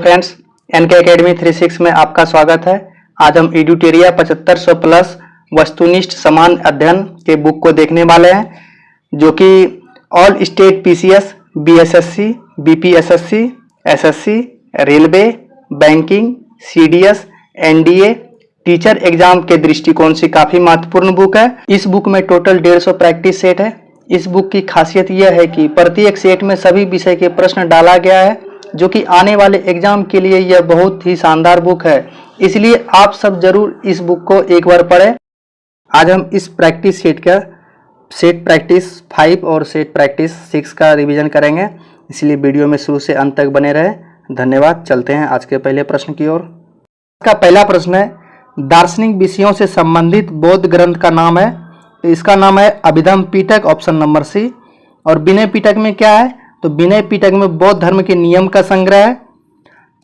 Friends, N K academy 36 में आपका स्वागत है। आज हम एडुटेरिया 7500 प्लस वस्तुनिष्ठ समान अध्ययन के बुक को देखने वाले हैं, जो कि all state PCS, BSSC, BPSSC, SSC, railway, banking, CDS, NDA, teacher exam के दृष्टिकोण से काफी महत्वपूर्ण बुक है। इस बुक में टोटल 150 प्रैक्टिस सेट है। इस बुक की खासियत यह है कि प्रत्येक सेट में सभी विषय के प्रश्न डाला गया है, जो कि आने वाले एग्जाम के लिए यह बहुत ही शानदार बुक है। इसलिए आप सब जरूर इस बुक को एक बार पढ़ें। आज हम इस प्रैक्टिस सेट का सेट प्रैक्टिस 5 और सेट प्रैक्टिस 6 का रिवीजन करेंगे, इसलिए वीडियो में शुरू से अंत तक बने रहें। धन्यवाद। चलते हैं आज के पहले प्रश्न की ओर। इसका पहला प्रश्न है, दार्शनिक विषयों से संबंधित बौद्ध ग्रंथ का नाम है। तो इसका नाम है अभिधम पिटक, ऑप्शन नंबर सी। और विनय पिटक में क्या है? तो विनय पिटक में बौद्ध धर्म के नियम का संग्रह है।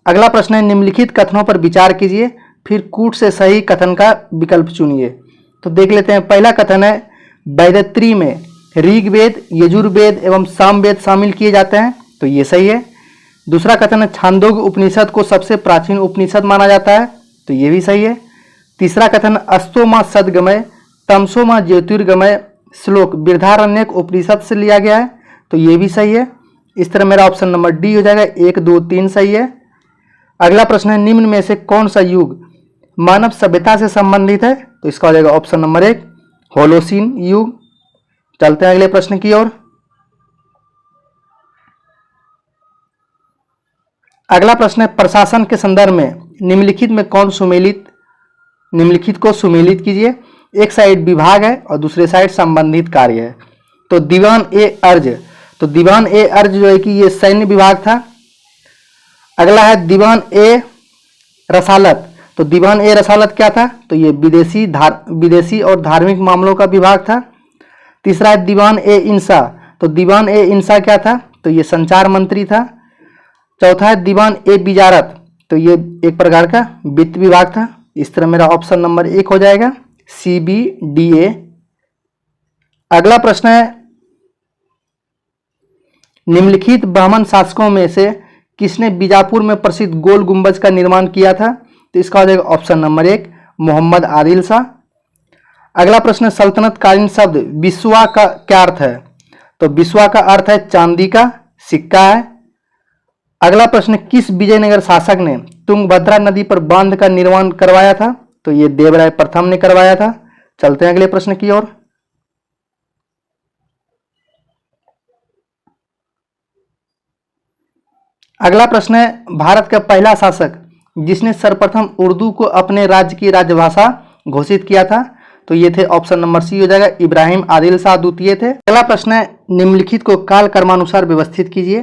अगला प्रश्न है, निम्नलिखित कथनों पर विचार कीजिए, फिर कूट से सही कथन का विकल्प चुनिए। तो देख लेते हैं। पहला कथन है, वैदत्री में ऋग्वेद, यजुर्वेद एवं सामवेद शामिल किए जाते हैं। तो ये सही है। दूसरा कथन है, छांदोग्य उपनिषद को सबसे प्राचीन उपनिषद माना जाता है। तो ये भी सही है। तीसरा कथन, अस्तो मां सदगमय तमसो मां ज्योतिर्गमय श्लोक बृहदारण्यक उपनिषद से लिया गया है। तो ये भी सही है। इस तरह मेरा ऑप्शन नंबर डी हो जाएगा। 1, 2, 3 सही है। अगला प्रश्न है, निम्न में से कौन सा युग मानव सभ्यता से संबंधित है? तो इसका हो जाएगा ऑप्शन नंबर 1, होलोसीन युग। चलते हैं अगले प्रश्न की ओर। अगला प्रश्न है, प्रशासन के संदर्भ में निम्नलिखित में कौन निम्नलिखित को सुमेलित कीजिए। एक साइड विभाग है और दूसरे साइड संबंधित कार्य है। तो दीवान ए अर्ज, तो दीवान ए अर्ज जो है कि ये सैन्य विभाग था। अगला है दीवान ए रसालत, तो दीवान ए रसालत क्या था? तो ये विदेशी और धार्मिक मामलों का विभाग था। तीसरा है दीवान ए इंसा, तो दीवान ए इंसा क्या था? तो ये संचार मंत्री था। चौथा है दीवान ए बिजारत, तो ये एक प्रकार का वित्त विभाग था। इस तरह मेरा ऑप्शन नंबर 1 हो जाएगा, CBDA। अगला प्रश्न है, निम्नलिखित ब्राह्मण शासकों में से किसने बीजापुर में प्रसिद्ध गोल गुंबज का निर्माण किया था? तो इसका हो जाएगा ऑप्शन नंबर 1, मोहम्मद आदिल शाह। अगला प्रश्न, सल्तनत कालीन शब्द बिस्वा का क्या अर्थ है? तो बिस्वा का अर्थ है चांदी का सिक्का है। अगला प्रश्न, किस विजयनगर शासक ने तुंगभद्रा नदी पर बांध का निर्माण करवाया था? तो ये देवराय प्रथम ने करवाया था। चलते हैं अगले प्रश्न की ओर। अगला प्रश्न है, भारत का पहला शासक जिसने सर्वप्रथम उर्दू को अपने राज्य की राजभाषा घोषित किया था? तो ये थे ऑप्शन नंबर सी हो जाएगा, इब्राहिम आदिल शाह द्वितीय थे। अगला प्रश्न है, निम्नलिखित को काल क्रमानुसार व्यवस्थित कीजिए।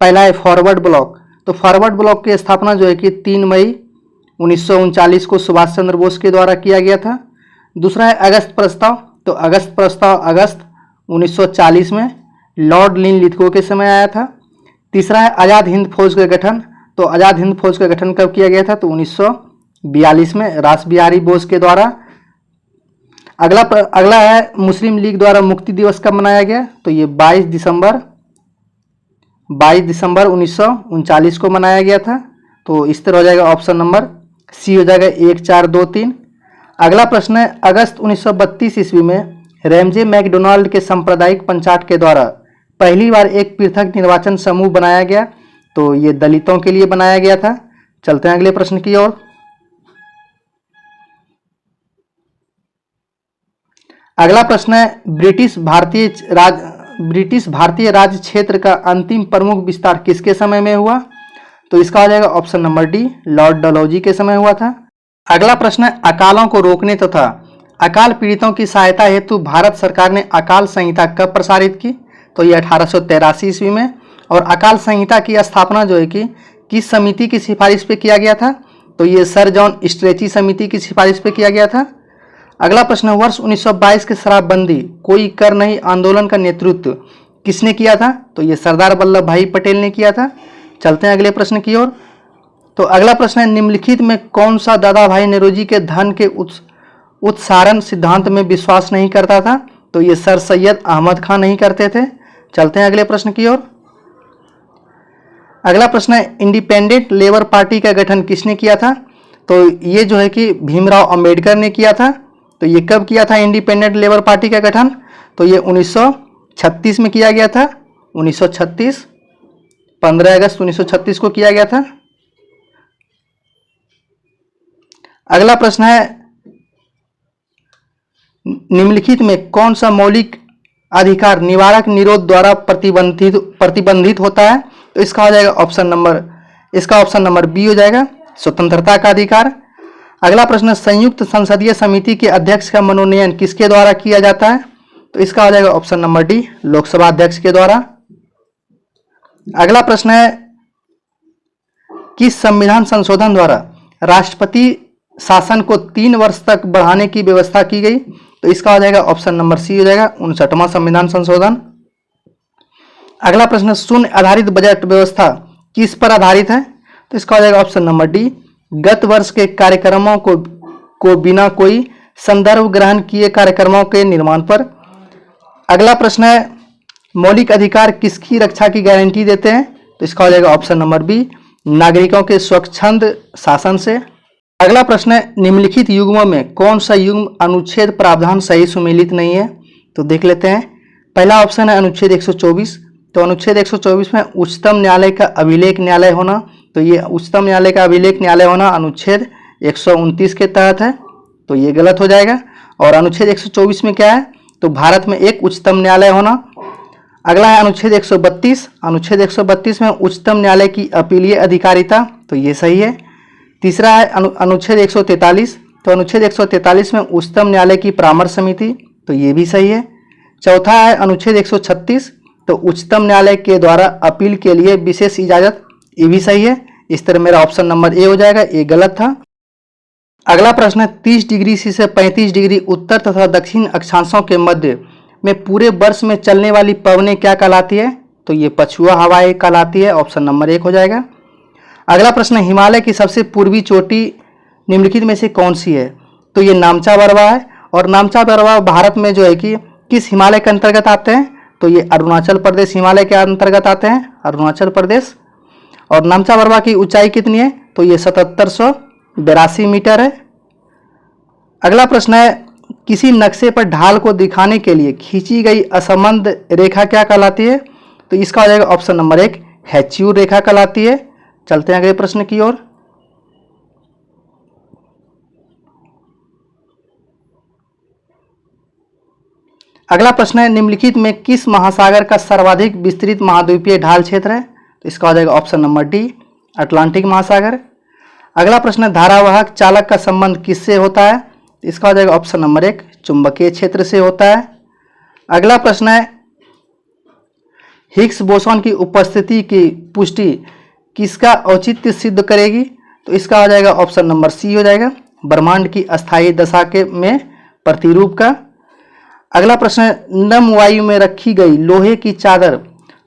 पहला है फॉरवर्ड ब्लॉक, तो फॉरवर्ड ब्लॉक की स्थापना जो है कि 3 मई 1939 को सुभाष चंद्र बोस के द्वारा किया गया था। दूसरा है अगस्त प्रस्ताव, तो अगस्त प्रस्ताव अगस्त 1940 में लॉर्ड लिन लिथगो के समय आया था। तीसरा है आज़ाद हिंद फौज का गठन, तो आज़ाद हिंद फौज का गठन कब किया गया था? तो 1942 में रास बिहारी बोस के द्वारा। अगला है मुस्लिम लीग द्वारा मुक्ति दिवस कब मनाया गया? तो ये 22 दिसंबर 1939 को मनाया गया था। तो इस तरह हो जाएगा ऑप्शन नंबर सी हो जाएगा, 1, 4, 2, 3। अगला प्रश्न है, अगस्त 1932 ईस्वी में रैमजे मैकडोनाल्ड के सांप्रदायिक पंचायत के द्वारा पहली बार एक पृथक निर्वाचन समूह बनाया गया। तो ये दलितों के लिए बनाया गया था। चलते हैं अगले प्रश्न की ओर। अगला प्रश्न है, ब्रिटिश भारतीय राज्य क्षेत्र का अंतिम प्रमुख विस्तार किसके समय में हुआ? तो इसका हो जाएगा option number D, Lord Dalhousie के समय हुआ था। अगला प्रश्न है, अकालों को रोकने तथा अकाल पीड़ितों की सहायता हेतु भारत सरकार ने अकाल संहिता कब प्रसारित की? तो ये 1883 ईस्वी में। और अकाल संहिता की स्थापना जो है कि किस समिति की सिफारिश पे किया गया था? तो ये सर जॉन स्ट्रेची समिति की सिफारिश पे किया गया था। अगला प्रश्न, वर्ष 1922 के शराबबंदी कोई कर नहीं आंदोलन का नेतृत्व किसने किया था? तो ये सरदार वल्लभ भाई पटेल ने किया था। चलते हैं अगले प्रश्न की ओर। तो अगला प्रश्न है, निम्नलिखित में कौन सा दादा भाई नेरोजी के धन के उत्सारण सिद्धांत में विश्वास नहीं करता था? तो ये सर सैयद अहमद खान नहीं करते थे। चलते हैं अगले प्रश्न की ओर। अगला प्रश्न है इंडिपेंडेंट लेबर पार्टी का गठन किसने किया था? तो ये जो है कि भीमराव अंबेडकर ने किया था। तो ये कब किया था इंडिपेंडेंट लेबर पार्टी का गठन? तो ये 1936 में किया गया था। 1936 15 अगस्त 1936 को किया गया था। अगला प्रश्न है निम्नलिखित में कौन सा मौलिक अधिकार निवारक निरोध द्वारा प्रतिबंधित होता है? तो इसका ऑप्शन नंबर बी हो जाएगा, स्वतंत्रता का अधिकार। अगला प्रश्न संयुक्त संसदीय समिति के अध्यक्ष का मनोनयन किसके द्वारा किया जाता है? तो इसका हो जाएगा ऑप्शन नंबर डी, लोकसभा अध्यक्ष के द्वारा। अगला प्रश्न है किस संविधान संशोधन द्वारा राष्ट्रपति शासन को 3 वर्ष तक बढ़ाने की व्यवस्था की गई? तो इसका हो जाएगा ऑप्शन नंबर सी हो जाएगा, 59वां संविधान संशोधन। अगला प्रश्न शून्य आधारित बजट व्यवस्था किस पर आधारित है? तो इसका हो जाएगा ऑप्शन नंबर डी, गत वर्ष के कार्यक्रमों को बिना कोई संदर्भ ग्रहण किए कार्यक्रमों के निर्माण पर। अगला प्रश्न है मौलिक अधिकार किसकी रक्षा की गारंटी देते हैं? तो इसका हो जाएगा ऑप्शन नंबर बी, नागरिकों के स्वच्छंद शासन से। अगला प्रश्न है निम्नलिखित युग्मों में कौन सा युग्म अनुच्छेद प्रावधान सही सुमेलित नहीं है? तो देख लेते हैं। पहला ऑप्शन है अनुच्छेद 124। तो अनुच्छेद 124 में उच्चतम न्यायालय का अभिलेख न्यायालय होना, तो ये उच्चतम न्यायालय का अभिलेख न्यायालय होना अनुच्छेद 129 के तहत है, तो ये गलत हो जाएगा। और अनुच्छेद 124 में क्या है? तो भारत में एक उच्चतम न्यायालय होना। अगला है अनुच्छेद 132। अनुच्छेद 132 में उच्चतम न्यायालय की अपीलीय अधिकारिता, तो ये सही है। तीसरा है अनुच्छेद 143। तो अनुच्छेद 143 में उच्चतम न्यायालय की परामर्श समिति, तो ये भी सही है। चौथा है अनुच्छेद 136। तो उच्चतम न्यायालय के द्वारा अपील के लिए विशेष इजाजत, ये भी सही है। इस तरह मेरा ऑप्शन नंबर ए हो जाएगा, ये गलत था। अगला प्रश्न है 30 डिग्री सी से 35 डिग्री उत्तर तथा दक्षिण अक्षांशों के मध्य में पूरे वर्ष में चलने वाली पवनें क्या कहलाती है? तो ये पछुआ हवाएं कहलाती है, ऑप्शन नंबर 1 हो जाएगा। अगला प्रश्न हिमालय की सबसे पूर्वी चोटी निम्नलिखित में से कौन सी है? तो ये नामचा बरवा है। और नामचा बरवा भारत में जो है कि किस हिमालय के अंतर्गत आते हैं? तो ये अरुणाचल प्रदेश हिमालय के अंतर्गत आते हैं, अरुणाचल प्रदेश। और नामचा बरवा की ऊंचाई कितनी है? तो ये 7782 मीटर है। अगला प्रश्न है किसी नक्शे पर ढाल को दिखाने के लिए खींची गई असंबद्ध रेखा क्या कहलाती है? तो इसका हो जाएगा ऑप्शन नंबर 1, हैच्यूर रेखा कहलाती है। चलते हैं अगले प्रश्न की ओर। अगला प्रश्न है निम्नलिखित में किस महासागर का सर्वाधिक विस्तृत महाद्वीपीय ढाल क्षेत्र है? तो इसका हो जाएगा ऑप्शन नंबर डी, अटलांटिक महासागर। अगला प्रश्न है धारावाहक चालक का संबंध किससे होता है? इसका हो जाएगा ऑप्शन नंबर 1, चुंबकीय क्षेत्र से होता है। अगला प्रश्न है हिग्स बोसॉन की उपस्थिति की पुष्टि किसका औचित्य सिद्ध करेगी? तो इसका हो जाएगा ऑप्शन नंबर सी हो जाएगा, ब्रह्मांड की अस्थायी दशा के में प्रतिरूप का। अगला प्रश्न है नम वायु में रखी गई लोहे की चादर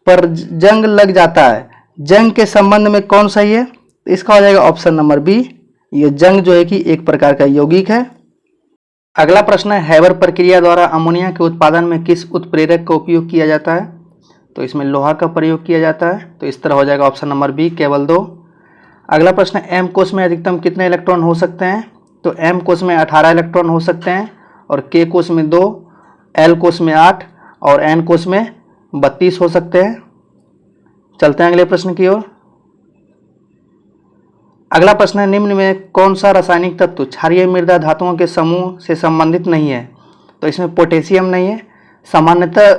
पर जंग लग जाता है, जंग के संबंध में कौन सही है? तो इसका हो जाएगा ऑप्शन नंबर बी, ये जंग जो है कि एक प्रकार का यौगिक है। अगला प्रश्न है हैबर प्रक्रिया द्वारा अमोनिया के उत्पादन में किस उत्प्रेरक का उपयोग किया जाता है? तो इसमें लोहा का प्रयोग किया जाता है, तो इस तरह हो जाएगा ऑप्शन नंबर बी, केवल 2। अगला प्रश्न है एम कोष में अधिकतम कितने इलेक्ट्रॉन हो सकते हैं? तो एम कोष में 18 इलेक्ट्रॉन हो सकते हैं, और के कोष में 2, एल कोष में 8 और एन कोष में 32 हो सकते हैं। चलते हैं अगले प्रश्न की ओर। अगला प्रश्न है निम्न में कौन सा रासायनिक तत्व क्षारीय मृदा धातुओं के समूह से संबंधित नहीं है? तो इसमें पोटेशियम नहीं है। सामान्यतः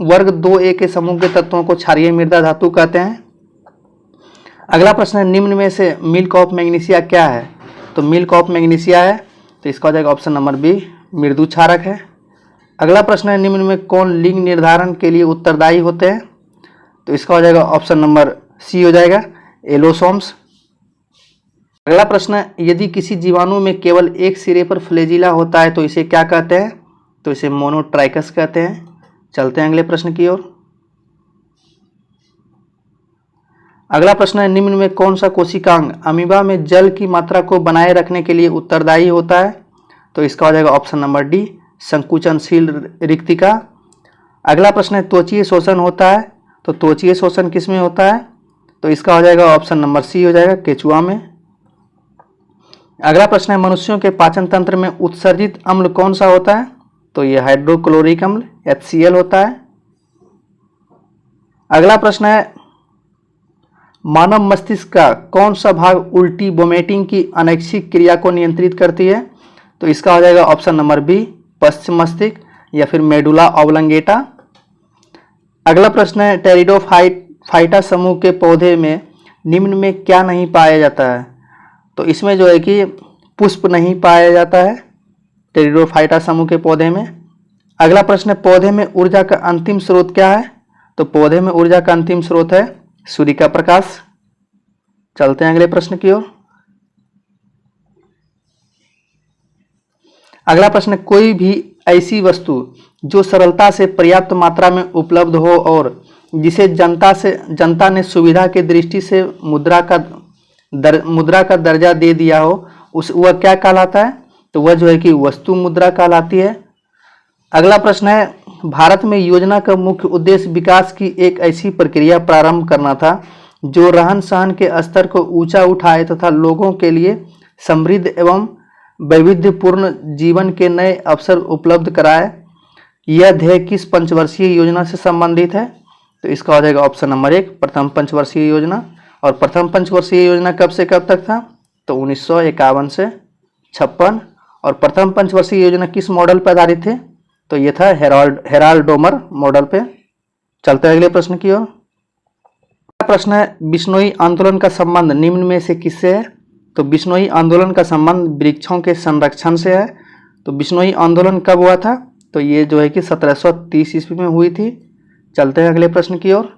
वर्ग 2A के समूह के तत्वों को क्षारीय मृदा धातु कहते हैं। अगला प्रश्न है निम्न में से मिल्क ऑफ मैग्नीशिया क्या है? तो मिल्क ऑफ मैग्नीशिया है, तो इसका हो जाएगा ऑप्शन नंबर बी, मृदु क्षारक है। अगला प्रश्न है निम्न में कौन लिंग निर्धारण के लिए उत्तरदायी होते हैं? तो इसका हो जाएगा ऑप्शन नंबर सी हो जाएगा, एलोसोम्स। अगला प्रश्न है यदि किसी जीवाणु में केवल एक सिरे पर फ्लैजिला होता है तो इसे क्या कहते हैं? तो इसे मोनोट्राइकस कहते हैं। चलते हैं अगले प्रश्न की ओर। अगला प्रश्न है निम्न में कौन सा कोशिकांग अमीबा में जल की मात्रा को बनाए रखने के लिए उत्तरदायी होता है? तो इसका हो जाएगा ऑप्शन नंबर डी, संकुचनशील रिक्तिका। अगला प्रश्न है त्वचीय शोषण होता है, तो त्वचीय शोषण किस में होता है? तो इसका हो जाएगा ऑप्शन नंबर सी हो जाएगा, केचुआ में। अगला प्रश्न है, मनुष्यों के पाचन तंत्र में उत्सर्जित अम्ल कौन सा होता है? तो ये हाइड्रोक्लोरिक अम्ल HCl होता है। अगला प्रश्न है, मानव मस्तिष्क का कौन सा भाग उल्टी वोमिटिंग की अनैच्छिक क्रिया को नियंत्रित करती है? तो इसका हो जाएगा ऑप्शन नंबर बी, पश्चिम मस्तिष्क या फिर मेडुला ऑब्लंगेटा। अगला प्रश्न है, टेरिडोफाइटा समूह के पौधे में निम्न में क्या नहीं पाया जाता है? तो इसमें जो है कि पुष्प नहीं पाया जाता है टेरिडोफाइटा समूह के पौधे में। अगला प्रश्न है, पौधे में ऊर्जा का अंतिम स्रोत क्या है? तो पौधे में ऊर्जा का अंतिम स्रोत है सूर्य का प्रकाश। चलते हैं अगले प्रश्न की ओर। अगला प्रश्न, कोई भी ऐसी वस्तु जो सरलता से पर्याप्त मात्रा में उपलब्ध हो और जिसे जनता ने सुविधा की दृष्टि से मुद्रा का दर्जा दे दिया हो, वह क्या कहलाता है? तो वह जो है कि वस्तु मुद्रा कहलाती है। अगला प्रश्न है, भारत में योजना का मुख्य उद्देश्य विकास की एक ऐसी प्रक्रिया प्रारंभ करना था जो रहन सहन के स्तर को ऊंचा उठाए तथा लोगों के लिए समृद्ध एवं वैविध्यपूर्ण जीवन के नए अवसर उपलब्ध कराए। यह ध्येय किस पंचवर्षीय योजना से संबंधित है? तो इसका हो जाएगा ऑप्शन नंबर 1, प्रथम पंचवर्षीय योजना। और प्रथम पंचवर्षीय योजना कब से कब तक था? तो 1951 से 56। और प्रथम पंचवर्षीय योजना किस मॉडल पर आधारित थे? तो ये था हेराल्ड डोमर मॉडल पे। चलते हैं अगले प्रश्न की ओर। प्रश्न है, बिश्नोई आंदोलन का संबंध निम्न में से किससे है? तो बिश्नोई आंदोलन का संबंध वृक्षों के संरक्षण से है। तो बिश्नोई आंदोलन कब हुआ था? तो ये जो है कि 1730 ईस्वी में हुई थी। चलते हैं अगले प्रश्न की ओर।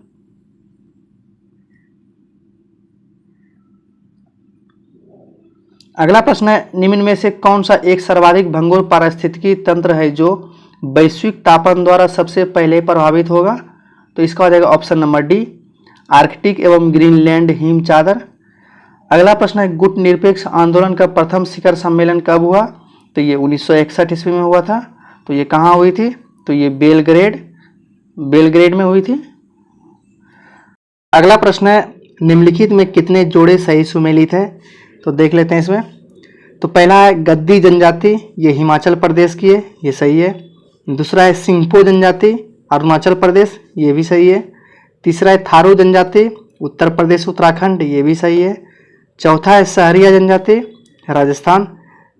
अगला प्रश्न है, निम्न में से कौन सा एक सर्वाधिक भंगुर पारिस्थितिकी तंत्र है जो वैश्विक तापन द्वारा सबसे पहले प्रभावित होगा? तो इसका हो जाएगा ऑप्शन नंबर डी, आर्कटिक एवं ग्रीनलैंड हिम चादर। अगला प्रश्न है, गुट निरपेक्ष आंदोलन का प्रथम शिखर सम्मेलन कब हुआ? तो ये 1961 ईस्वी में हुआ था। तो ये कहाँ हुई थी? तो ये बेलग्रेड में हुई थी। अगला प्रश्न है, निम्नलिखित में कितने जोड़े सही सुमेलित है? तो देख लेते हैं इसमें। तो पहला है गद्दी जनजाति, ये हिमाचल प्रदेश की है, ये सही है। दूसरा है सिंगपो जनजाति, अरुणाचल प्रदेश, ये भी सही है। तीसरा है थारू जनजाति, उत्तर प्रदेश उत्तराखंड, ये भी सही है। चौथा है सहरिया जनजाति, राजस्थान,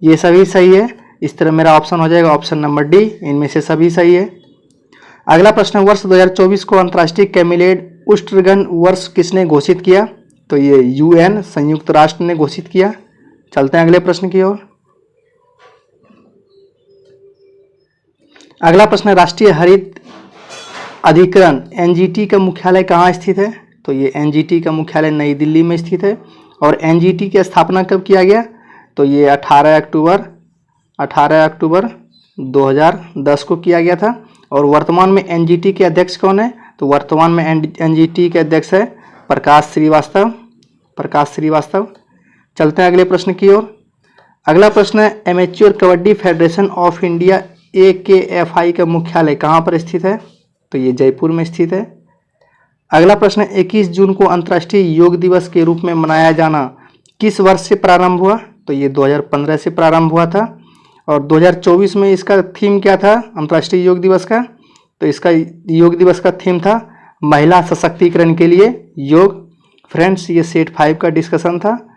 ये सभी सही है। इस तरह मेरा ऑप्शन हो जाएगा ऑप्शन नंबर डी, इनमें से सभी सही है। अगला प्रश्न, वर्ष 2024 को अंतर्राष्ट्रीय कैमिलेड उष्णगण वर्ष किसने घोषित किया? तो ये UN संयुक्त राष्ट्र ने घोषित किया। चलते हैं अगले प्रश्न की ओर। अगला प्रश्न, राष्ट्रीय हरित अधिकरण NGT का मुख्यालय कहाँ स्थित है? तो ये NGT का मुख्यालय नई दिल्ली में स्थित है। और NGT की स्थापना कब किया गया? तो ये 18 अक्टूबर 2010 को किया गया था। और वर्तमान में NGT के अध्यक्ष कौन है? तो वर्तमान में NGT के अध्यक्ष है प्रकाश श्रीवास्तव। चलते हैं अगले प्रश्न की ओर। अगला प्रश्न है, amateur kabaddi federation of India AKFI का मुख्यालय कहाँ पर स्थित है? तो ये जयपुर में स्थित है। अगला प्रश्न है, 21 जून को अंतर्राष्ट्रीय योग दिवस के रूप में मनाया जाना किस वर्ष से प्रारंभ हुआ? तो ये 2015 से प्रारंभ हुआ था। और 2024 में इसका थीम क्या था अंतर्राष्ट्रीय योग दिवस का? तो इसका योग दिवस का थीम था महिला सशक्तिकरण के लिए योग। फ्रेंड्स, ये सेट 5 का डिस्कशन था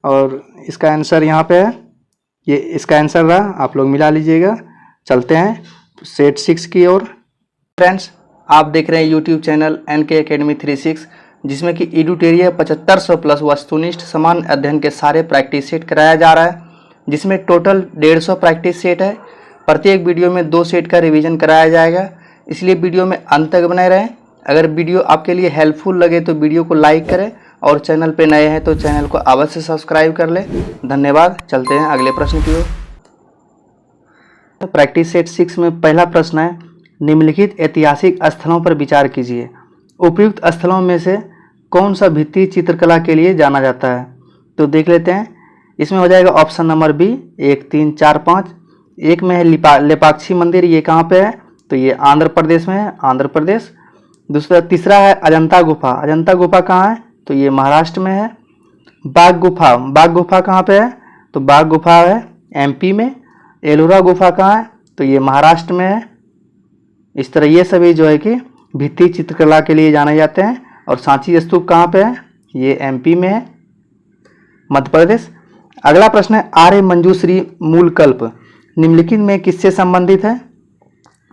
और इसका आंसर यहाँ पे है, ये इसका आंसर रहा, आप लोग मिला लीजिएगा। चलते हैं सेट 6 की ओर। फ्रेंड्स, आप देख रहे हैं यूट्यूब चैनल NK Academy 36, जिसमें कि एडुटेरिया 7500 प्लस वस्तुनिष्ठ समान अध्ययन के सारे प्रैक्टिस सेट कराया जा रहा है, जिसमें टोटल 150 प्रैक्टिस सेट है। प्रत्येक वीडियो में 2 सेट का रिवीजन कराया जाएगा, इसलिए वीडियो में अंत तक बने रहें। अगर वीडियो आपके लिए हेल्पफुल लगे तो वीडियो को लाइक करें और चैनल पे नए हैं तो चैनल को अवश्य सब्सक्राइब कर लें। धन्यवाद। चलते हैं अगले प्रश्न की ओर। प्रैक्टिस सेट 6 में पहला प्रश्न है, निम्नलिखित ऐतिहासिक स्थलों पर विचार कीजिए। उपयुक्त स्थलों में से कौन सा भित्ति चित्रकला के लिए जाना जाता है? तो देख लेते हैं। इसमें हो जाएगा ऑप्शन नंबर बी, 1, 3, 4, 5। एक में है लेपाक्षी मंदिर, ये कहाँ पे है? तो ये आंध्र प्रदेश में है, आंध्र प्रदेश। तीसरा है अजंता गुफा। अजंता गुफा कहाँ है? तो ये महाराष्ट्र में है। बाघ गुफा कहाँ पे है? तो बाघ गुफा है एमपी में। एलोरा गुफा कहाँ है? तो ये महाराष्ट्र में है। इस तरह ये सभी जो है कि भित्ति चित्रकला के लिए जाने जाते हैं। और सांची स्तूप कहाँ पे है? ये एमपी में है, मध्य प्रदेश। अगला प्रश्न है आर्य मंजूश्री मूल कल्प निम्नलिखित में किससे संबंधित है?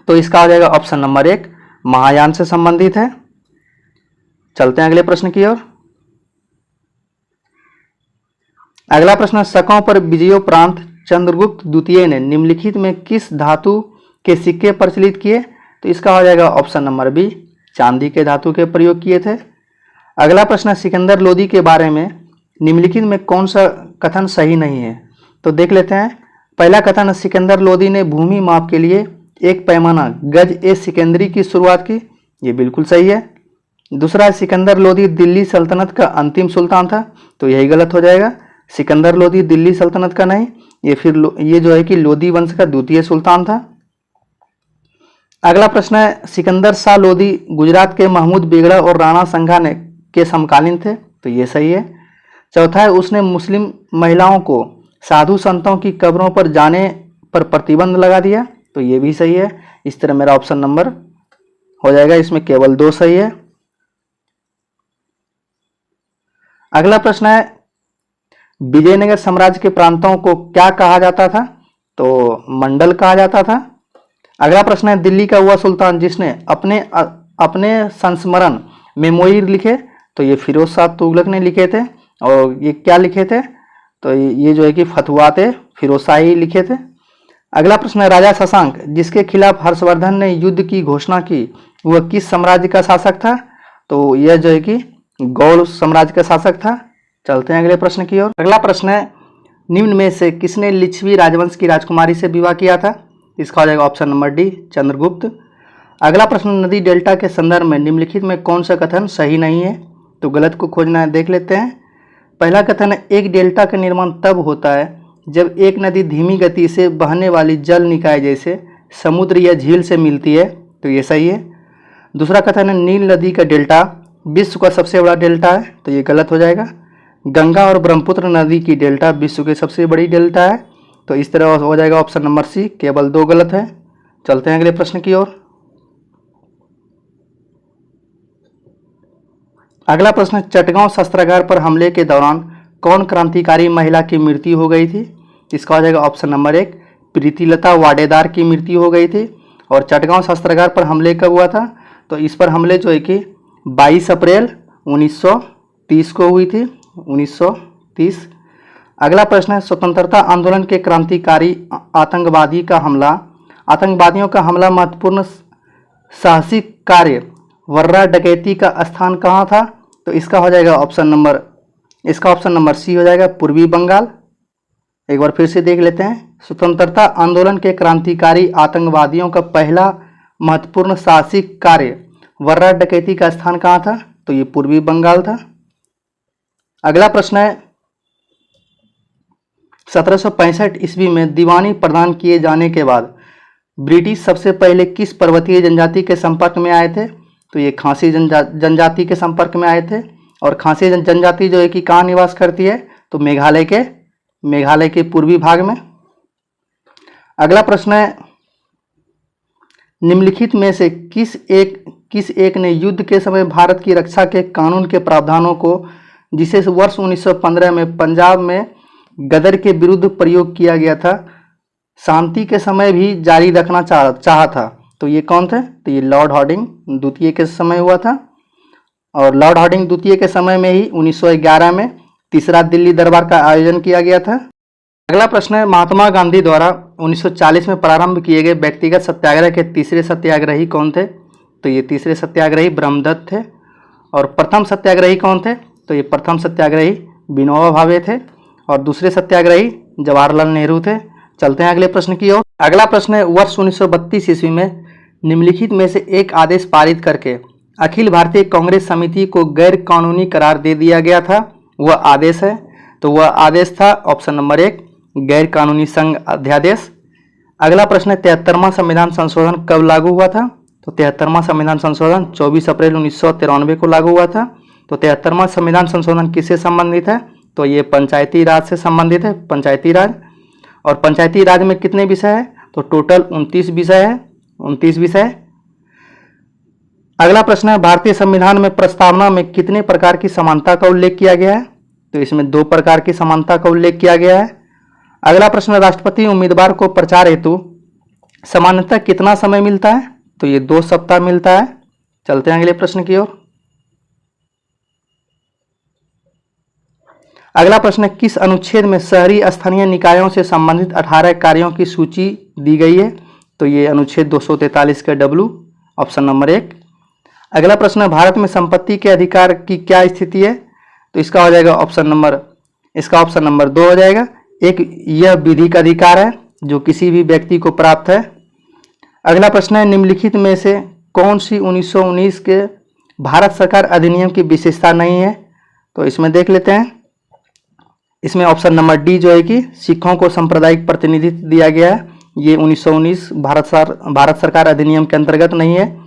तो इसका हो जाएगा ऑप्शन नंबर 1 महायान से संबंधित है। चलते हैं अगले प्रश्न की ओर। अगला प्रश्न शकों पर विजयोपरांत चंद्रगुप्त द्वितीय ने निम्नलिखित में किस धातु के सिक्के प्रचलित किए? तो इसका हो जाएगा ऑप्शन नंबर बी चांदी के धातु के प्रयोग किए थे। अगला प्रश्न सिकंदर लोदी के बारे में निम्नलिखित में कौन सा कथन सही नहीं है? तो देख लेते हैं। पहला कथन, सिकंदर लोदी ने भूमि माप के लिए एक पैमाना गज ए सिकंदरी की शुरुआत की, ये बिल्कुल सही है। दूसरा, सिकंदर लोदी दिल्ली सल्तनत का अंतिम सुल्तान था, तो यही गलत हो जाएगा। सिकंदर लोदी दिल्ली सल्तनत का नहीं, ये जो है कि लोदी वंश का द्वितीय सुल्तान था। अगला प्रश्न है सिकंदर शाह लोदी गुजरात के महमूद बेगड़ा और राणा संघा ने के समकालीन थे, तो ये सही है। चौथा है उसने मुस्लिम महिलाओं को साधु संतों की कब्रों पर जाने पर प्रतिबंध लगा दिया, तो ये भी सही है। इस तरह मेरा ऑप्शन नंबर हो जाएगा, इसमें केवल 2 सही है। अगला प्रश्न है विजयनगर साम्राज्य के प्रांतों को क्या कहा जाता था? तो मंडल कहा जाता था। अगला प्रश्न है दिल्ली का वह सुल्तान जिसने अपने संस्मरण मेमोइर लिखे, तो ये फिरोज शाह तुगलक ने लिखे थे। और ये क्या लिखे थे? तो ये जो है कि फतवात फिरोज शाही लिखे थे। अगला प्रश्न है राजा शशांक जिसके खिलाफ हर्षवर्धन ने युद्ध की घोषणा की, वह किस साम्राज्य का शासक था? तो यह जो है कि गौड़ साम्राज्य का शासक था। चलते हैं अगले प्रश्न की ओर। अगला प्रश्न है निम्न में से किसने लिच्छवी राजवंश की राजकुमारी से विवाह किया था? इसका हो जाएगा ऑप्शन नंबर डी चंद्रगुप्त। अगला प्रश्न नदी डेल्टा के संदर्भ में निम्नलिखित में कौन सा कथन सही नहीं है? तो गलत को खोजना है, देख लेते हैं। पहला कथन है एक डेल्टा का निर्माण तब होता है जब एक नदी धीमी गति से बहने वाली जल निकाय जैसे समुद्र या झील से मिलती है, तो ये सही है। दूसरा कथन है नील नदी का डेल्टा विश्व का सबसे बड़ा डेल्टा है, तो ये गलत हो जाएगा। गंगा और ब्रह्मपुत्र नदी की डेल्टा विश्व की सबसे बड़ी डेल्टा है, तो इस तरह हो जाएगा ऑप्शन नंबर सी, केवल 2 गलत है। चलते हैं अगले प्रश्न की ओर। अगला प्रश्न चटगांव शस्त्रागार पर हमले के दौरान कौन क्रांतिकारी महिला की मृत्यु हो गई थी? इसका हो जाएगा ऑप्शन नंबर 1 प्रीतिलता वाडेदार की मृत्यु हो गई थी। और चटगांव शस्त्रागार पर हमले कब हुआ था? तो इस पर हमले जो है कि 22 अप्रैल 1930 को हुई थी, 1930। अगला प्रश्न है स्वतंत्रता आंदोलन के क्रांतिकारी आतंकवादियों का हमला महत्वपूर्ण साहसिक कार्य वर्रा डकैती का स्थान कहाँ था? तो इसका हो जाएगा ऑप्शन नंबर सी हो जाएगा पूर्वी बंगाल। एक बार फिर से देख लेते हैं। स्वतंत्रता आंदोलन के क्रांतिकारी आतंकवादियों का पहला महत्वपूर्ण साहसिक कार्य वर्रा डकैती का स्थान कहाँ था? तो ये पूर्वी बंगाल था। अगला प्रश्न है 1765 ईस्वी में दीवानी प्रदान किए जाने के बाद ब्रिटिश सबसे पहले किस पर्वतीय जनजाति के संपर्क में आए थे? तो ये खासी जनजाति के संपर्क में आए थे। और खासी जनजाति जो है कि कहाँ निवास करती है? तो मेघालय के पूर्वी भाग में। अगला प्रश्न है निम्नलिखित में से किस एक ने युद्ध के समय भारत की रक्षा के कानून के प्रावधानों को, जिसे वर्ष 1915 में पंजाब में गदर के विरुद्ध प्रयोग किया गया था, शांति के समय भी जारी रखना चाहा था? तो ये कौन थे? तो ये लॉर्ड हार्डिंग द्वितीय के समय हुआ था। और लॉर्ड हार्डिंग द्वितीय के समय में ही 1911 में तीसरा दिल्ली दरबार का आयोजन किया गया था। अगला प्रश्न है महात्मा गांधी द्वारा 1940 में प्रारंभ किए गए व्यक्तिगत सत्याग्रह के तीसरे सत्याग्रही कौन थे? तो ये तीसरे सत्याग्रही ब्रह्मदत्त थे। और प्रथम सत्याग्रही कौन थे? तो ये प्रथम सत्याग्रही विनोबा भावे थे। और दूसरे सत्याग्रही जवाहरलाल नेहरू थे। चलते हैं अगले प्रश्न की ओर। अगला प्रश्न है वर्ष 1932 ईस्वी में निम्नलिखित में से एक आदेश पारित करके अखिल भारतीय कांग्रेस समिति को गैर कानूनी करार दे दिया गया था, वह आदेश है? तो वह आदेश था ऑप्शन नंबर 1 गैर कानूनी संघ अध्यादेश। अगला प्रश्न है 73वां संविधान संशोधन कब लागू हुआ था? तो 73वां संविधान संशोधन 24 अप्रैल 1993 को लागू हुआ था। तो 73वां संविधान संशोधन किससे संबंधित है? तो ये पंचायती राज से संबंधित है, पंचायती राज। और पंचायती राज में कितने विषय है? तो टोटल 29 विषय है, 29 विषय। अगला प्रश्न है, भारतीय संविधान में प्रस्तावना में कितने प्रकार की समानता का उल्लेख किया गया है? तो इसमें 2 प्रकार की समानता का उल्लेख किया गया है। अगला प्रश्न, राष्ट्रपति उम्मीदवार को प्रचार हेतु सामान्यतः कितना समय मिलता है? तो ये 2 सप्ताह मिलता है। चलते हैं अगले प्रश्न की ओर। अगला प्रश्न, किस अनुच्छेद में शहरी स्थानीय निकायों से संबंधित 18 कार्यों की सूची दी गई है? तो ये अनुच्छेद 243 के डब्ल्यू, ऑप्शन नंबर 1। अगला प्रश्न, भारत में संपत्ति के अधिकार की क्या स्थिति है? तो इसका हो जाएगा ऑप्शन नंबर 2 हो जाएगा। एक, यह विधिक अधिकार है जो किसी भी व्यक्ति को प्राप्त है। अगला प्रश्न है, निम्नलिखित में से कौन सी 1919 के भारत सरकार अधिनियम की विशेषता नहीं है? तो इसमें देख लेते हैं। इसमें ऑप्शन नंबर डी जो है कि सिखों को सांप्रदायिक प्रतिनिधित्व दिया गया है, ये 1919 भारत सरकार अधिनियम के अंतर्गत नहीं है।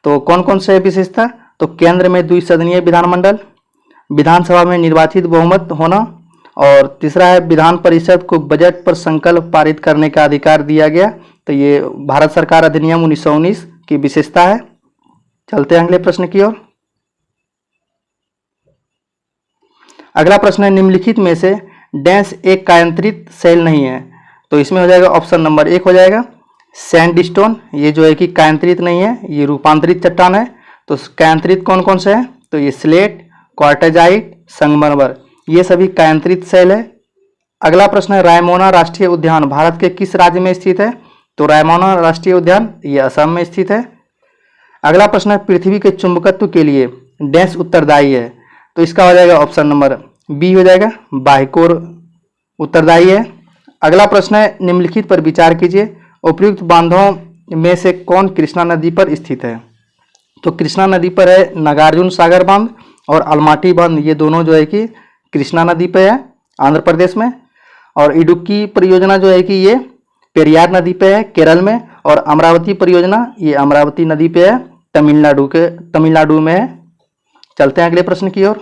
तो कौन कौन से विशेषता? तो केंद्र में द्विसदनीय विधानमंडल, विधानसभा में निर्वाचित बहुमत होना, और तीसरा है विधान परिषद को बजट पर संकल्प पारित करने का अधिकार दिया गया। तो ये भारत सरकार अधिनियम 1919 की विशेषता है। चलते हैं अगले प्रश्न की ओर। अगला प्रश्न है, निम्नलिखित में से डैश एक कायांतरित शैल नहीं है? तो इसमें हो जाएगा ऑप्शन नंबर 1 हो जाएगा सैंडस्टोन, ये जो है कि कायांतरित नहीं है, ये रूपांतरित चट्टान है। तो कायांतरित कौन कौन से हैं? तो ये स्लेट, क्वार्टजाइट, संगमरमर, ये सभी कायांतरित शैल है। अगला प्रश्न है, रायमोना राष्ट्रीय उद्यान भारत के किस राज्य में स्थित है? तो रायमोना राष्ट्रीय उद्यान ये असम में स्थित है। अगला प्रश्न है, पृथ्वी के चुंबकत्व के लिए डैश उत्तरदायी है? तो इसका हो जाएगा ऑप्शन नंबर बी हो जाएगा बाह्यकोर उत्तरदायी है। अगला प्रश्न है, निम्नलिखित पर विचार कीजिए, उपयुक्त बांधों में से कौन कृष्णा नदी पर स्थित है? तो कृष्णा नदी पर है नागार्जुन सागर बांध और अलमाटी बांध, ये दोनों जो है कि कृष्णा नदी पे है आंध्र प्रदेश में। और इडुक्की परियोजना जो है कि ये पेरियार नदी पे है केरल में। और अमरावती परियोजना ये अमरावती नदी पे है तमिलनाडु में है। चलते हैं अगले प्रश्न की ओर।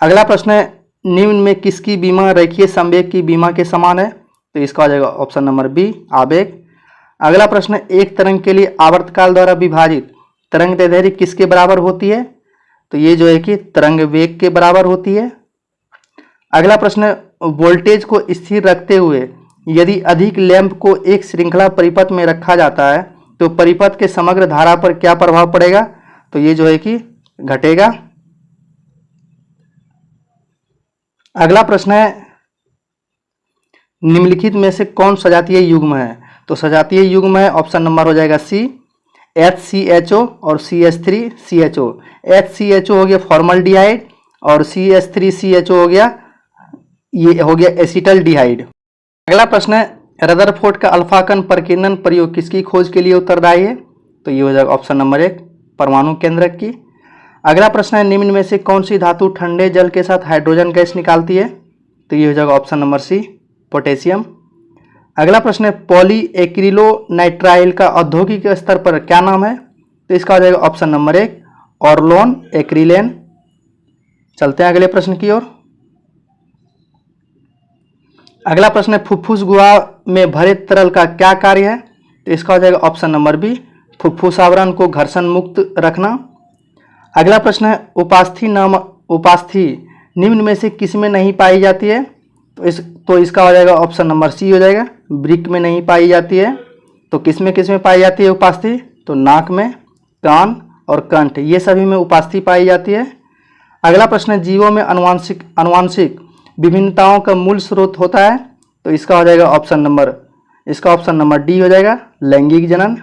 अगला प्रश्न है, निम्न में किसकी बीमा रेखीय संवेग की बीमा के समान है? तो इसका हो जाएगा ऑप्शन नंबर बी आवेग। अगला प्रश्न है, एक तरंग के लिए आवर्तकाल द्वारा विभाजित तरंग दैर्ध्य किसके बराबर होती है? तो ये जो है कि तरंग वेग के बराबर होती है। अगला प्रश्न है, वोल्टेज को स्थिर रखते हुए यदि अधिक लैंप को एक श्रृंखला परिपथ में रखा जाता है तो परिपथ के समग्र धारा पर क्या प्रभाव पड़ेगा? तो ये जो है कि घटेगा। अगला प्रश्न है, निम्नलिखित में से कौन सजातीय युग्म है? तो सजातीय युग्म है ऑप्शन नंबर हो जाएगा सी HCHO और CH3CHO। HCHO हो गया फॉर्मल्डिहाइड और CH3CHO हो गया एसिटल्डिहाइड। अगला प्रश्न है, रदरफोर्ड का अल्फा कण प्रकीर्णन प्रयोग किसकी खोज के लिए उत्तरदायी है? तो ये हो जाएगा ऑप्शन नंबर 1 परमाणु केंद्रक की। अगला प्रश्न है, निम्न में से कौन सी धातु ठंडे जल के साथ हाइड्रोजन गैस निकालती है? तो ये हो जाएगा ऑप्शन नंबर सी पोटेशियम। अगला प्रश्न है, पॉलीएक्रिलोनाइट्राइल का औद्योगिक स्तर पर क्या नाम है? तो इसका हो जाएगा ऑप्शन नंबर 1 ऑर्लोन एक्रिलेन। चलते हैं अगले प्रश्न की ओर। अगला प्रश्न है, फुफ्फुस गुहा में भरे तरल का क्या कार्य है? तो इसका हो जाएगा ऑप्शन नंबर बी फुफ्फुस आवरण को घर्षण मुक्त रखना। अगला प्रश्न है, उपास्थि निम्न में से किस में नहीं पाई जाती है? तो इसका हो जाएगा ऑप्शन नंबर सी हो जाएगा वृक्क में नहीं पाई जाती है। तो किस में पाई जाती है उपास्थि? तो नाक में, कान और कंठ, ये सभी में उपास्थि पाई जाती है। अगला प्रश्न है, जीवों में अनुवांशिक विभिन्नताओं का मूल स्रोत होता है? तो इसका हो जाएगा ऑप्शन नंबर डी हो जाएगा लैंगिक जनन।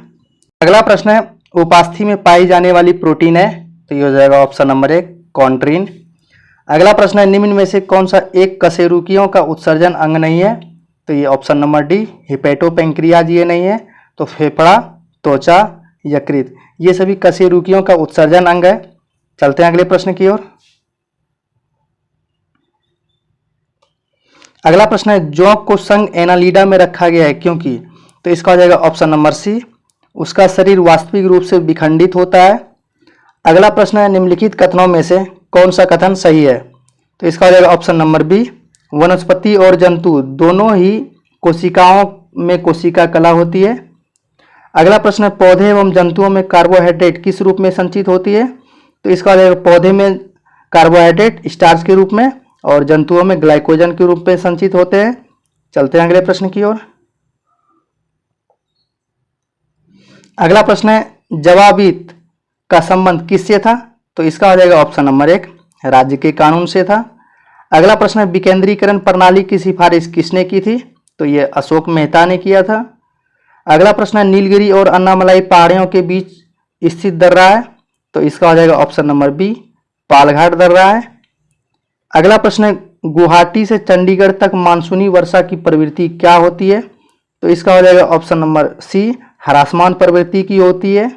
अगला प्रश्न है, उपास्थि में पाई जाने वाली प्रोटीन है? तो ये हो जाएगा ऑप्शन नंबर 1 कॉन्ट्रीन। अगला प्रश्न है, निम्न में से कौन सा एक कशेरुकियों का उत्सर्जन अंग नहीं है? तो ये ऑप्शन नंबर डी हिपेटोपेंक्रियाज ये नहीं है। तो फेफड़ा, त्वचा, यकृत, ये सभी कशेरुकियों का उत्सर्जन अंग है। चलते हैं अगले प्रश्न की ओर। अगला प्रश्न है, जौ को संग एनालिडा में रखा गया है क्योंकि? तो इसका हो जाएगा ऑप्शन नंबर सी उसका शरीर वास्तविक रूप से विखंडित होता है। अगला प्रश्न है, निम्नलिखित कथनों में से कौन सा कथन सही है? तो इसका हो जाएगा ऑप्शन नंबर बी, वनस्पति और जंतु दोनों ही कोशिकाओं में कोशिका कला होती है। अगला प्रश्न है, पौधे एवं जंतुओं में कार्बोहाइड्रेट किस रूप में संचित होती है? तो इसका हो जाएगा पौधे में कार्बोहाइड्रेट स्टार्च के रूप में और जंतुओं में ग्लाइकोजन के रूप में संचित होते हैं। चलते हैं अगले प्रश्न की ओर। अगला प्रश्न है, जवाबीत का संबंध किससे था? तो इसका हो जाएगा ऑप्शन नंबर 1, राज्य के कानून से था। अगला प्रश्न है, विकेंद्रीकरण प्रणाली की सिफारिश किसने की थी? तो ये अशोक मेहता ने किया था। अगला प्रश्न है, नीलगिरी और अन्नामलाई पहाड़ियों के बीच स्थित दर्रा है। तो इसका हो जाएगा ऑप्शन नंबर बी, पालघाट दर्रा है। अगला प्रश्न है, गुवाहाटी से चंडीगढ़ तक मानसूनी वर्षा की प्रवृत्ति क्या होती है? तो इसका हो जाएगा ऑप्शन नंबर सी, ह्रासमान प्रवृत्ति की होती है।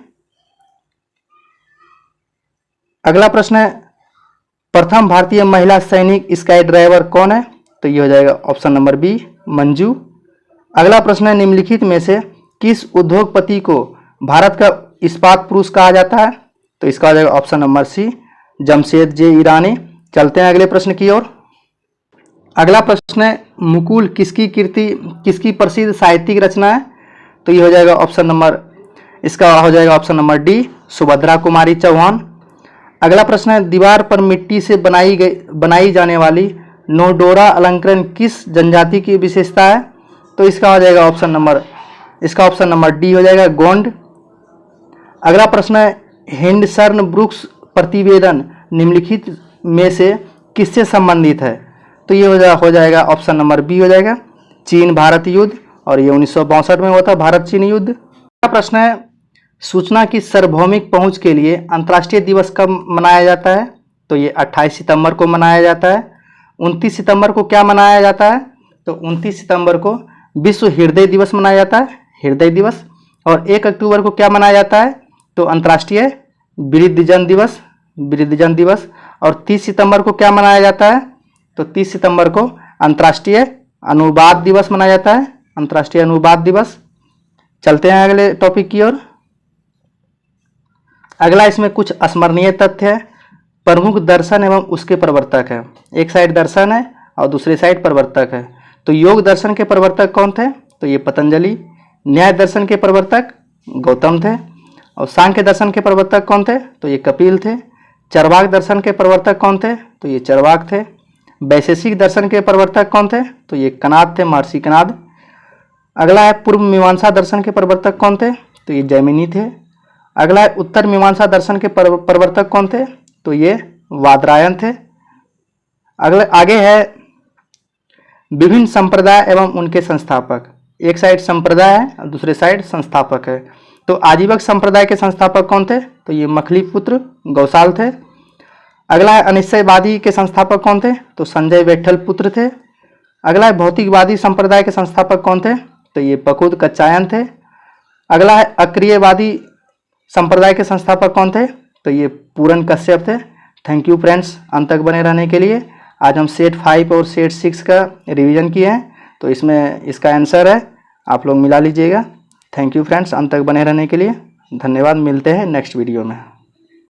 अगला प्रश्न है, प्रथम भारतीय महिला सैनिक स्काई ड्राइवर कौन है? तो ये हो जाएगा ऑप्शन नंबर बी, मंजू। अगला प्रश्न है, निम्नलिखित में से किस उद्योगपति को भारत का इस्पात पुरुष कहा जाता है? तो इसका हो जाएगा ऑप्शन नंबर सी, जमशेद जे ईरानी। चलते हैं अगले प्रश्न की ओर। अगला प्रश्न है, मुकुल किसकी प्रसिद्ध साहित्यिक रचना है? तो ये हो जाएगा ऑप्शन नंबर, इसका हो जाएगा option number D, Subhadra Kumari Chauhan. अगला प्रश्न है, दीवार पर मिट्टी से बनाई जाने वाली नोडोरा अलंकरण किस जनजाति की विशेषता है? तो इसका हो जाएगा ऑप्शन नंबर डी हो जाएगा, गोंड। अगला प्रश्न है, हिंडसन ब्रुक्स प्रतिवेदन निम्नलिखित में से किससे संबंधित है? तो ये हो जाएगा ऑप्शन नंबर बी हो जाएगा, चीन भारत युद्ध, और ये 1962 में हुआ था भारत चीन युद्ध। अगला प्रश्न है, सूचना की सार्वभौमिक पहुंच के लिए अंतर्राष्ट्रीय दिवस कब मनाया जाता है? तो ये 28 सितंबर को मनाया जाता है। 29 सितंबर को क्या मनाया जाता है? तो 29 सितंबर को विश्व हृदय दिवस मनाया जाता है, हृदय दिवस। और 1 अक्टूबर को क्या मनाया जाता है? तो अंतर्राष्ट्रीय वृद्धजन दिवस। और 30 सितंबर को क्या मनाया जाता है? तो 30 सितंबर को अंतर्राष्ट्रीय अनुवाद दिवस मनाया जाता है, अंतर्राष्ट्रीय अनुवाद दिवस। चलते हैं अगले टॉपिक की ओर। अगला इसमें कुछ स्मरणीय तथ्य है। प्रमुख दर्शन एवं उसके प्रवर्तक है। एक साइड दर्शन है और दूसरी साइड प्रवर्तक है। तो योग दर्शन के प्रवर्तक कौन थे? तो ये पतंजलि। न्याय दर्शन के प्रवर्तक गौतम थे। और सांख्य दर्शन के प्रवर्तक कौन थे? तो ये कपिल थे। चरवाक दर्शन के प्रवर्तक कौन थे? तो ये चरवाक थे। वैशेषिक दर्शन के प्रवर्तक कौन थे? तो ये कनाद थे, महर्षि कनाद। अगला है पूर्व मीमांसा दर्शन के प्रवर्तक कौन थे? तो ये जैमिनी थे। अगला है उत्तर मीमांसा दर्शन के प्रवर्तक कौन थे? तो ये वादरायन थे। आगे है विभिन्न संप्रदाय एवं उनके संस्थापक। एक साइड संप्रदाय है और दूसरे साइड संस्थापक है। तो आजीवक संप्रदाय के संस्थापक कौन थे? तो ये मखलीपुत्र गौसाल थे। अगला है अनिश्चयवादी के संस्थापक कौन थे? तो संजय वैठल पुत्र थे। अगला है भौतिकवादी संप्रदाय के संस्थापक कौन थे? तो ये पकुद कच्चायन थे। अगला है अक्रियवादी संप्रदाय के संस्थापक कौन थे? तो ये पूरन कश्यप थे। थैंक यू फ्रेंड्स, अंत तक बने रहने के लिए। आज हम सेट 5 और सेट 6 का रिवीजन किए हैं, तो इसमें इसका आंसर है, आप लोग मिला लीजिएगा। थैंक यू फ्रेंड्स, अंत तक बने रहने के लिए। धन्यवाद। मिलते हैं नेक्स्ट वीडियो में।